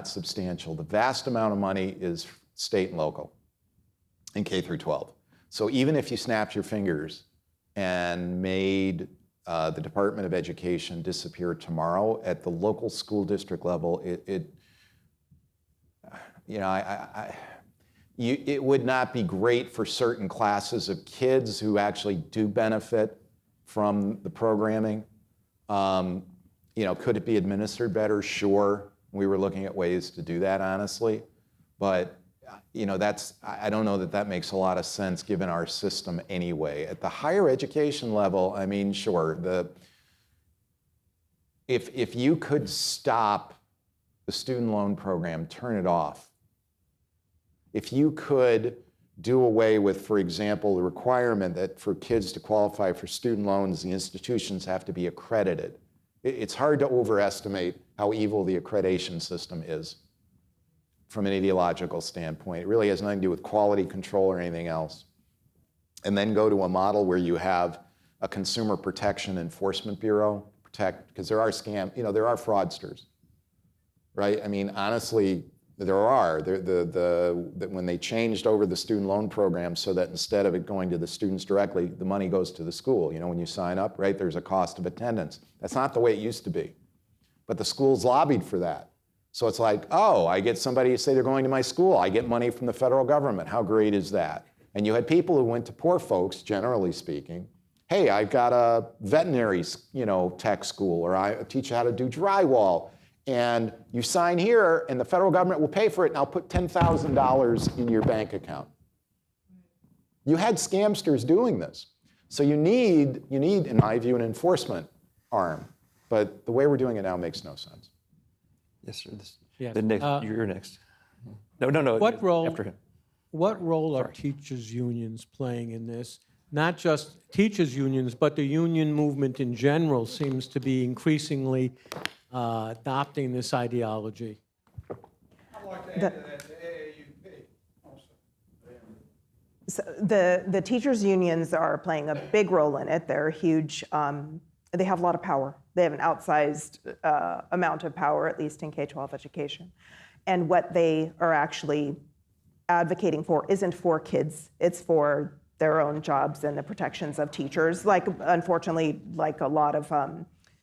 substantial. The vast amount of money is state and local in K through 12. So even if you snapped your fingers and made the Department of Education disappear tomorrow at the local school district level, it would not be great for certain classes of kids who actually do benefit from the programming. Could it be administered better? Sure. We were looking at ways to do that, honestly. But, you know, I don't know that that makes a lot of sense given our system anyway. At the higher education level, I mean, sure, if you could stop the student loan program, turn it off. If you could do away with, for example, the requirement that for kids to qualify for student loans, the institutions have to be accredited. It's hard to overestimate how evil the accreditation system is from an ideological standpoint. It really has nothing to do with quality control or anything else. And then go to a model where you have a consumer protection enforcement bureau, because there are there are fraudsters, right? I mean, honestly, there are. When they changed over the student loan program so that instead of it going to the students directly, the money goes to the school. You know, when you sign up, right, there's a cost of attendance. That's not the way it used to be. But the schools lobbied for that. So it's like, oh, I get somebody to say they're going to my school. I get money from the federal government. How great is that? And you had people who went to poor folks, generally speaking. Hey, I've got a veterinary, tech school, or I teach you how to do drywall. And you sign here, and the federal government will pay for it, and I'll put $10,000 in your bank account. You had scamsters doing this. So you need, in my view, an enforcement arm. But the way we're doing it now makes no sense. Yes, sir. Yes. The next, you're next. No. What role? After him. What role are teachers' unions playing in this? Not just teachers' unions, but the union movement in general seems to be increasingly adopting this ideology. So the teachers' unions are playing a big role in it. They're huge. They have a lot of power. They have an outsized amount of power, at least in K-12 education. And what they are actually advocating for isn't for kids. It's for their own jobs and the protections of teachers. Unfortunately, like a lot of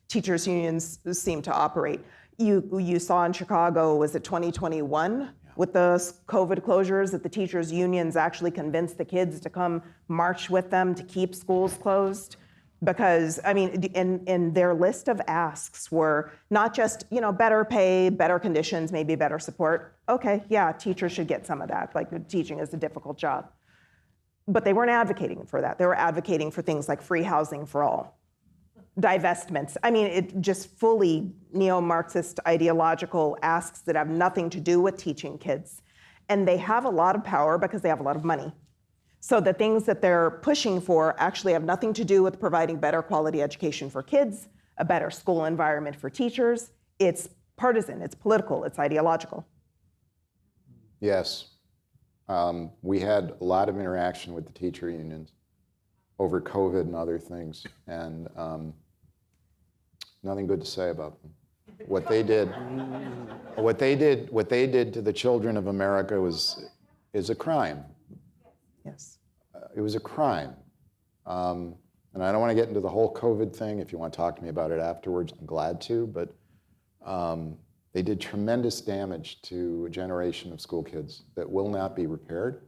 teachers' unions seem to operate. You saw in Chicago, was it 2021? With the COVID closures, that the teachers' unions actually convinced the kids to come march with them to keep schools closed. Because, I mean, in their list of asks were not just, better pay, better conditions, maybe better support. Okay, yeah, teachers should get some of that. Like, teaching is a difficult job. But they weren't advocating for that. They were advocating for things like free housing for all, divestments. I mean, it just fully neo-Marxist ideological asks that have nothing to do with teaching kids. And they have a lot of power because they have a lot of money. So the things that they're pushing for actually have nothing to do with providing better quality education for kids, a better school environment for teachers. It's partisan, it's political, it's ideological. Yes. We had a lot of interaction with the teacher unions over COVID and other things, and nothing good to say about them. What they did to the children of America is a crime. Yes. It was a crime. And I don't want to get into the whole COVID thing. If you want to talk to me about it afterwards, I'm glad to. But they did tremendous damage to a generation of school kids that will not be repaired.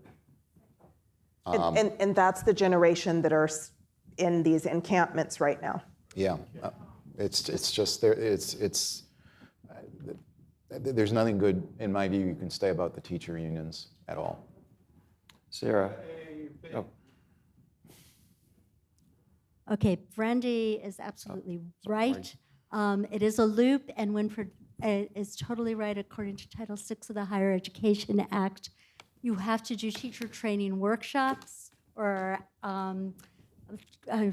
And that's the generation that are in these encampments right now. Yeah. It's just there. There's nothing good, in my view, you can say about the teacher unions at all. Sarah. Oh. Okay, Brandy is absolutely right. It is a loop, and Winfred is totally right. According to Title VI of the Higher Education Act, you have to do teacher training workshops or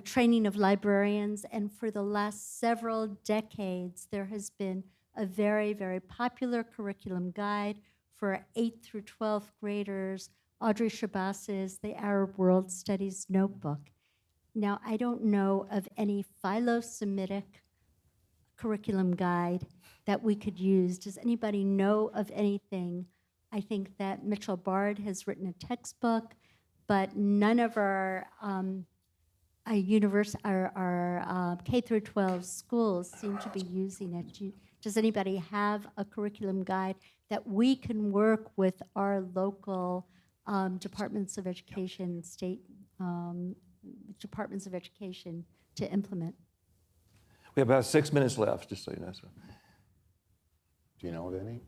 training of librarians. And for the last several decades, there has been a very, very popular curriculum guide for 8th through 12th graders, Audrey Shabaz's The Arab World Studies Notebook. Now, I don't know of any Philo-Semitic curriculum guide that we could use. Does anybody know of anything? I think that Mitchell Baird has written a textbook, but none of our K through 12 schools seem to be using it. Does anybody have a curriculum guide that we can work with our local departments of education, state departments of education to implement? We have about 6 minutes left, just so you know. So. Do you know of any?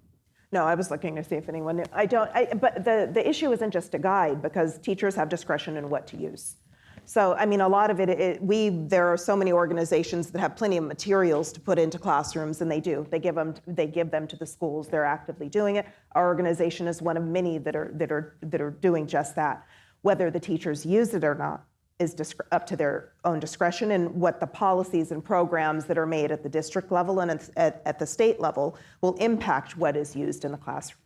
No, I was looking to see if anyone knew. But the issue isn't just a guide, because teachers have discretion in what to use. So, I mean, a lot of there are so many organizations that have plenty of materials to put into classrooms, and they do. They give them to the schools. They're actively doing it. Our organization is one of many that are doing just that. Whether the teachers use it or not is up to their own discretion, and what the policies and programs that are made at the district level and at the state level will impact what is used in the classroom.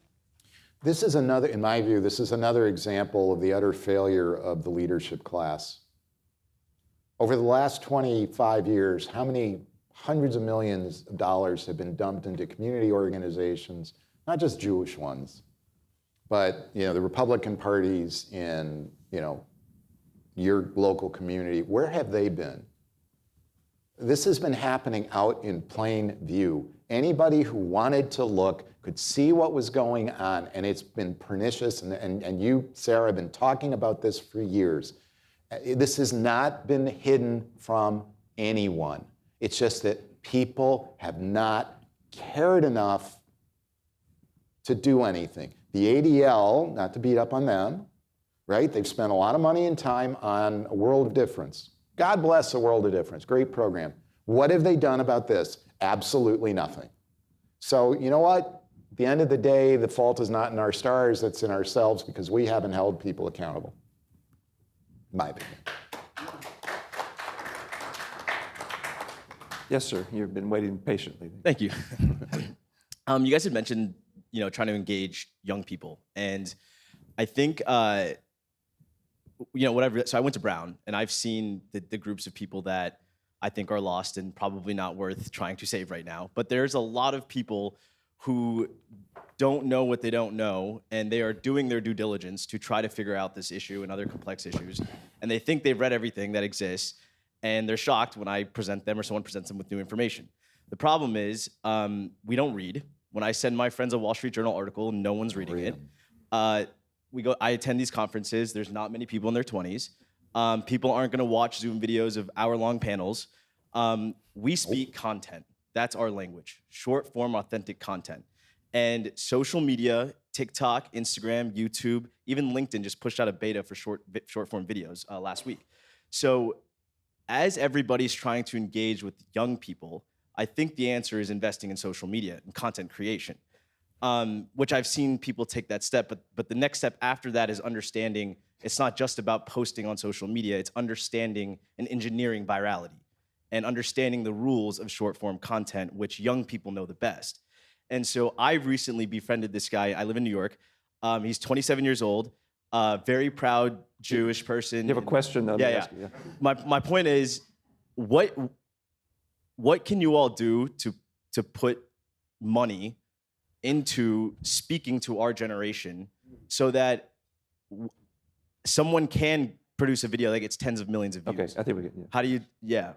This is another, in my view, this is another example of the utter failure of the leadership class. Over the last 25 years, how many hundreds of millions of dollars have been dumped into community organizations, not just Jewish ones, but the Republican parties in your local community? Where have they been? This has been happening out in plain view. Anybody who wanted to look could see what was going on, and it's been pernicious, and you, Sarah, have been talking about this for years. This has not been hidden from anyone. It's just that people have not cared enough to do anything. The ADL, not to beat up on them, right? They've spent a lot of money and time on A World of Difference. God bless A World of Difference, great program. What have they done about this? Absolutely nothing. So you know what? At the end of the day, the fault is not in our stars, it's in ourselves, because we haven't held people accountable. My opinion. Yes, sir. You've been waiting patiently. Thank you. You guys had mentioned, trying to engage young people, and I think, whatever. So I went to Brown, and I've seen the groups of people that I think are lost and probably not worth trying to save right now. But there's a lot of people who don't know what they don't know, and they are doing their due diligence to try to figure out this issue and other complex issues. And they think they've read everything that exists, and they're shocked when I present them or someone presents them with new information. The problem is we don't read. When I send my friends a Wall Street Journal article, no one's reading it. I attend these conferences. There's not many people in their 20s. People aren't going to watch Zoom videos of hour-long panels. We speak content. That's our language. Short-form, authentic content. And social media, TikTok, Instagram, YouTube, even LinkedIn just pushed out a beta for short-form videos last week. So as everybody's trying to engage with young people, I think the answer is investing in social media and content creation, which I've seen people take that step. But the next step after that is understanding it's not just about posting on social media. It's understanding and engineering virality and understanding the rules of short-form content, which young people know the best. And so I've recently befriended this guy. I live in New York. He's 27 years old, very proud Jewish person. You have a question, though? Yeah. My point is, what can you all do to put money into speaking to our generation so that someone can produce a video that gets tens of millions of views? Okay, I think we get. Yeah. How do you? Yeah.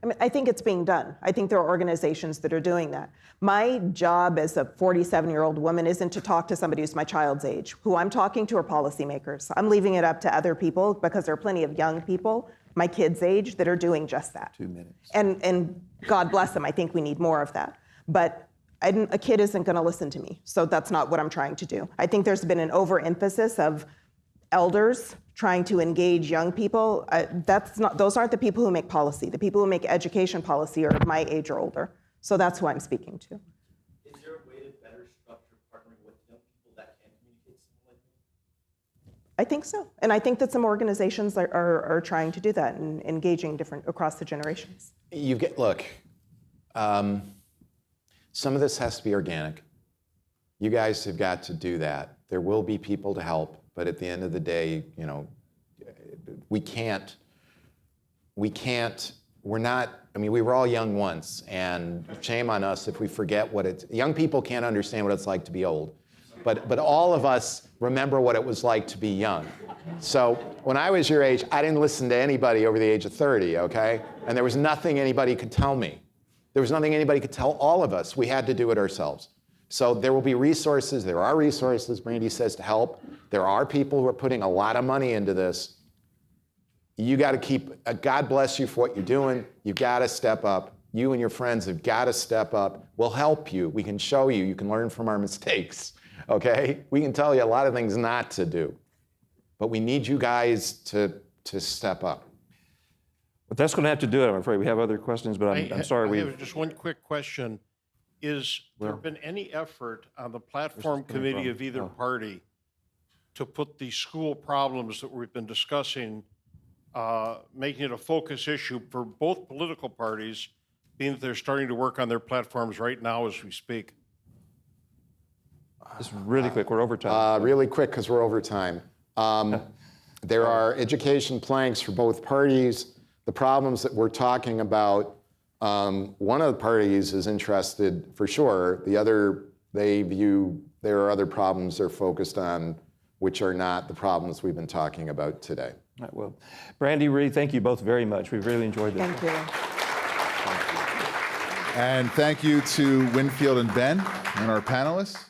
I mean, I think it's being done. I think there are organizations that are doing that. My job as a 47-year-old woman isn't to talk to somebody who's my child's age. Who I'm talking to are policymakers. I'm leaving it up to other people, because there are plenty of young people, my kids' age, that are doing just that. 2 minutes. And God bless them. I think we need more of that. But a kid isn't going to listen to me. So that's not what I'm trying to do. I think there's been an overemphasis of elders trying to engage young people. Those aren't the people who make policy. The people who make education policy are my age or older. So that's who I'm speaking to. Is there a way to better structure partnering with young people that can communicate something like that? I think so. And I think that some organizations are trying to do that and engaging across the generations. Look, some of this has to be organic. You guys have got to do that. There will be people to help, but at the end of the day, we were all young once, and shame on us if we forget young people can't understand what it's like to be old. But all of us remember what it was like to be young. So when I was your age, I didn't listen to anybody over the age of 30, okay? And there was nothing anybody could tell me. There was nothing anybody could tell all of us. We had to do it ourselves. So there will be resources. There are resources, Brandy says, to help. There are people who are putting a lot of money into this. You got to God bless you for what you're doing. You got to step up You and your friends have got to step up. We'll help you. We can show you. You can learn from our mistakes, okay? We can tell you a lot of things not to do. But we need you guys to step up. But that's going to have to do it, I'm afraid. We have other questions, but I'm sorry. I have just one quick question. Is there been any effort on the platform committee of either party to put the school problems that we've been discussing, making it a focus issue for both political parties, being that they're starting to work on their platforms right now as we speak? Just really quick, we're over time. Really quick, because we're over time. There are education planks for both parties. The problems that we're talking about, one of the parties is interested for sure. The other, they view there are other problems they're focused on, which are not the problems we've been talking about today. All right, well, Brandy, Ree, thank you both very much. We've really enjoyed this. Thank you. And thank you to Winfield and Ben and our panelists.